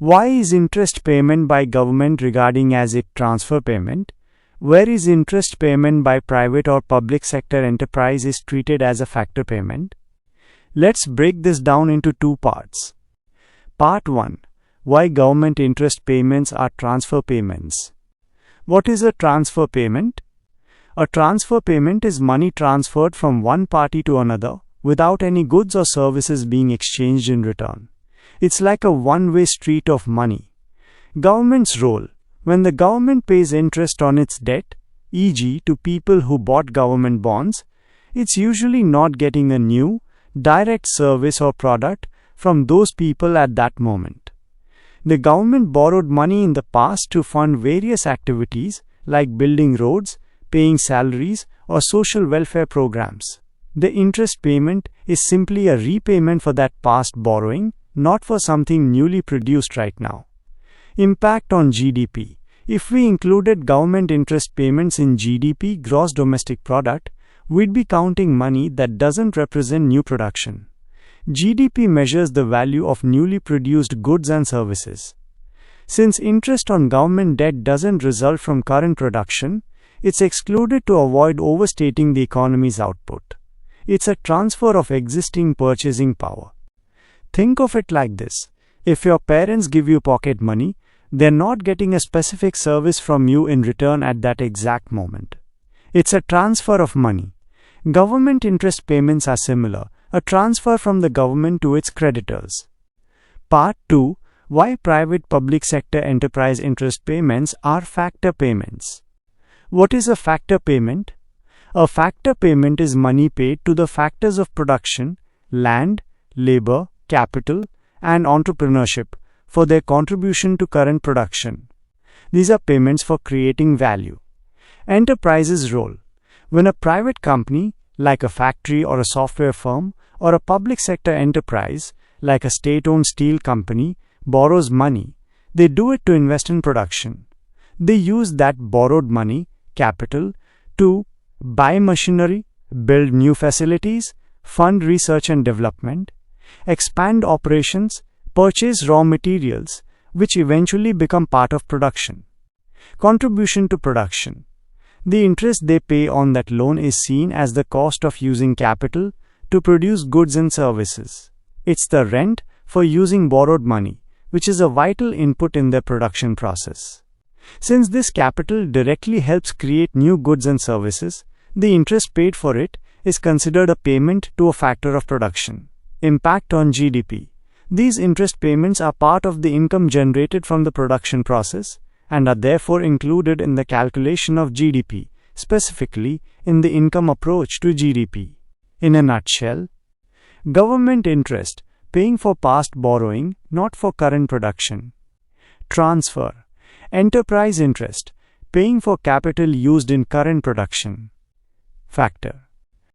Why is interest payment by government regarding as a transfer payment, whereas interest payment by private or public sector enterprise is treated as a factor payment? Let's break this down into two parts. Part 1. Why government interest payments are transfer payments. What is a transfer payment? A transfer payment is money transferred from one party to another without any goods or services being exchanged in return. It's like a one-way street of money. Government's role. When the government pays interest on its debt, e.g. to people who bought government bonds, it's usually not getting a new, direct service or product from those people at that moment. The government borrowed money in the past to fund various activities like building roads, paying salaries, or social welfare programs. The interest payment is simply a repayment for that past borrowing, not for something newly produced right now. Impact on GDP. If we included government interest payments in GDP, gross domestic product, we'd be counting money that doesn't represent new production. GDP measures the value of newly produced goods and services. Since interest on government debt doesn't result from current production, it's excluded to avoid overstating the economy's output. It's a transfer of existing purchasing power. Think of it like this. If your parents give you pocket money, they're not getting a specific service from you in return at that exact moment. It's a transfer of money. Government interest payments are similar, a transfer from the government to its creditors. Part 2. Why private-public sector enterprise interest payments are factor payments. What is a factor payment? A factor payment is money paid to the factors of production, land, labor, capital, and entrepreneurship for their contribution to current production. These are payments for creating value. Enterprise's role. When a private company, like a factory or a software firm, or a public sector enterprise, like a state-owned steel company, borrows money, they do it to invest in production. They use that borrowed money, capital, to buy machinery, build new facilities, fund research and development, expand operations, purchase raw materials, which eventually become part of production. Contribution to production. The interest they pay on that loan is seen as the cost of using capital to produce goods and services. It's the rent for using borrowed money, which is a vital input in their production process. Since this capital directly helps create new goods and services, the interest paid for it is considered a payment to a factor of production. Impact on GDP. These interest payments are part of the income generated from the production process and are therefore included in the calculation of GDP, specifically in the income approach to GDP. In a nutshell, government interest, paying for past borrowing, not for current production. Transfer. Enterprise interest, paying for capital used in current production. Factor.